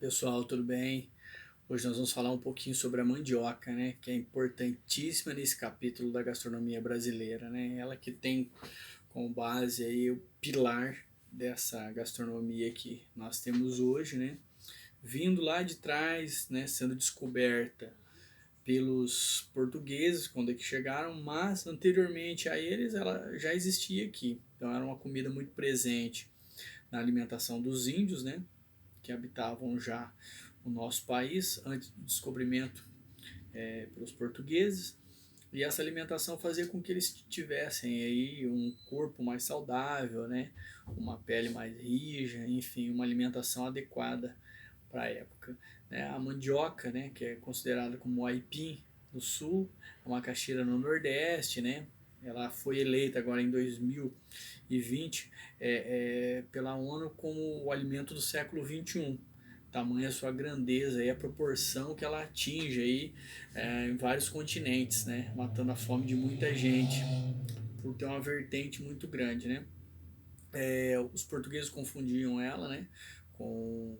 Pessoal, tudo bem? Hoje nós vamos falar um pouquinho sobre a mandioca, né? Que é importantíssima nesse capítulo da gastronomia brasileira, né? Ela que tem como base aí o pilar dessa gastronomia que nós temos hoje, né? Vindo lá de trás, né? Sendo descoberta pelos portugueses quando é que chegaram, mas anteriormente a eles ela já existia aqui. Então era uma comida muito presente na alimentação dos índios, né? Que habitavam já o nosso país antes do descobrimento pelos portugueses. E essa alimentação fazia com que eles tivessem aí um corpo mais saudável, né? Uma pele mais rija, enfim, uma alimentação adequada para a época. Né? A mandioca, né, que é considerada como o aipim no sul, a macaxeira no nordeste, né? Ela foi eleita agora em 2020 pela ONU como o alimento do século 21. Tamanha a sua grandeza e a proporção que ela atinge aí em vários continentes, né? Matando a fome de muita gente por ter uma vertente muito grande, né? Os portugueses confundiam ela, né? Com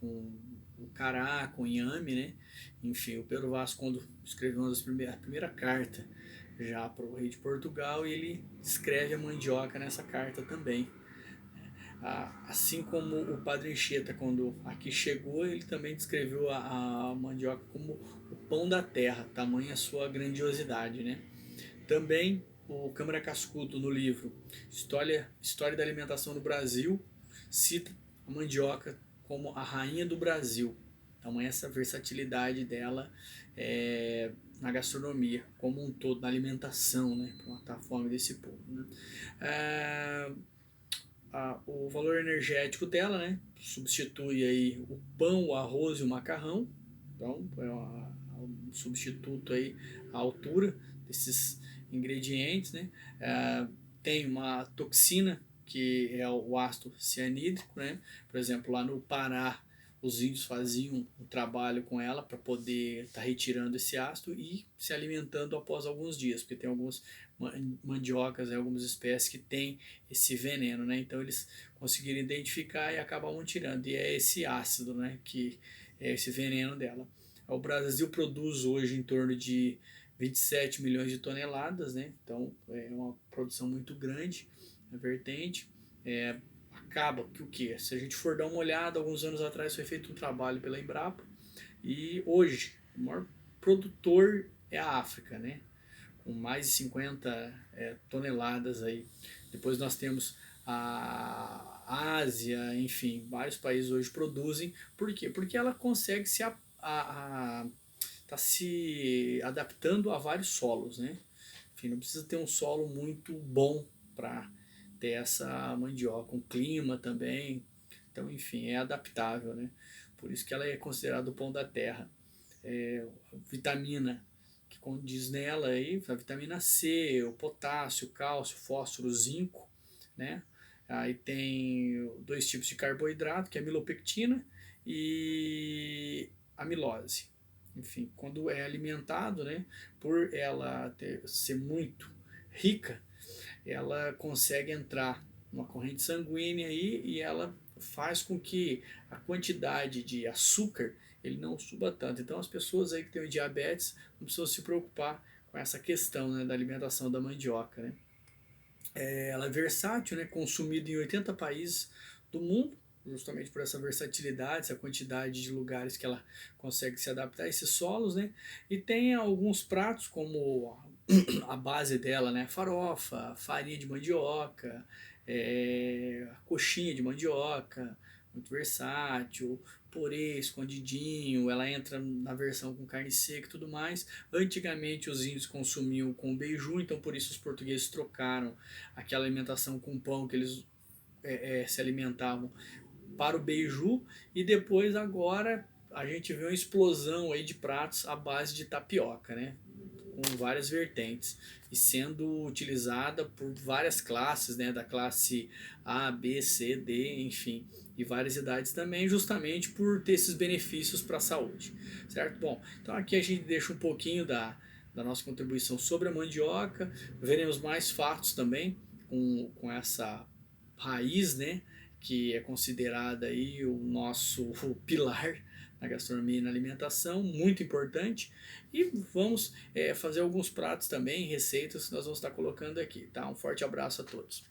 o cará, com o inhame, né? Enfim, o Pedro Vasco, quando escreveu a primeira carta já para o rei de Portugal, ele escreve a mandioca nessa carta também. Assim como o Padre Anchieta, quando aqui chegou, ele também descreveu a mandioca como o pão da terra, tamanha sua grandiosidade, né? Também o Câmara Cascudo, no livro História da Alimentação no Brasil, cita a mandioca como a rainha do Brasil. Tamanha essa versatilidade dela na gastronomia como um todo, na alimentação, né? Para matar a fome desse povo. Né? É, o valor energético dela, né? Substitui aí o pão, o arroz e o macarrão. Então, um substituto aí à altura desses ingredientes, né? Tem uma toxina que é o ácido cianídrico, né? Por exemplo, lá no Pará, os índios faziam um trabalho com ela para poder estar retirando esse ácido e se alimentando após alguns dias, porque tem algumas mandiocas, algumas espécies que têm esse veneno, né? Então eles conseguiram identificar e acabavam tirando. E é esse ácido, né? Que é esse veneno dela. O Brasil produz hoje em torno de 27 milhões de toneladas, né? Então é uma produção muito grande, a vertente. Acaba que o que? Se a gente for dar uma olhada, alguns anos atrás foi feito um trabalho pela Embrapa e hoje o maior produtor é a África, né? Com mais de 50 toneladas aí. Depois nós temos a Ásia, enfim, vários países hoje produzem. Por quê? Porque ela consegue tá se adaptando a vários solos, né? Enfim, não precisa ter um solo muito bom para ter essa mandioca, um clima também. Então, enfim, é adaptável, né? Por isso que ela é considerada o pão da terra. Vitamina que condiz nela aí, a vitamina C, o potássio, o cálcio, o fósforo, o zinco, né? Aí tem dois tipos de carboidrato, que é a milopectina e amilose. Enfim, quando é alimentado, né, por ela ser muito rica, ela consegue entrar numa corrente sanguínea aí e ela faz com que a quantidade de açúcar ele não suba tanto. Então as pessoas aí que têm diabetes não precisam se preocupar com essa questão, né, da alimentação da mandioca, né? Ela é versátil, né, consumida em 80 países do mundo, justamente por essa versatilidade, essa quantidade de lugares que ela consegue se adaptar a esses solos, né? E tem alguns pratos como a base dela, né? Farofa, farinha de mandioca, coxinha de mandioca, muito versátil, purê escondidinho, ela entra na versão com carne seca e tudo mais. Antigamente os índios consumiam com beiju, então por isso os portugueses trocaram aquela alimentação com pão que eles se alimentavam para o beiju e depois agora a gente vê uma explosão aí de pratos à base de tapioca, né? Com várias vertentes e sendo utilizada por várias classes, né, da classe A, B, C, D, enfim, e várias idades também, justamente por ter esses benefícios para a saúde, certo? Bom, então aqui a gente deixa um pouquinho da nossa contribuição sobre a mandioca, veremos mais fatos também com essa raiz, né, que é considerada aí o nosso pilar na gastronomia e na alimentação, muito importante. E vamos fazer alguns pratos também, receitas que nós vamos estar colocando aqui, tá? Um forte abraço a todos.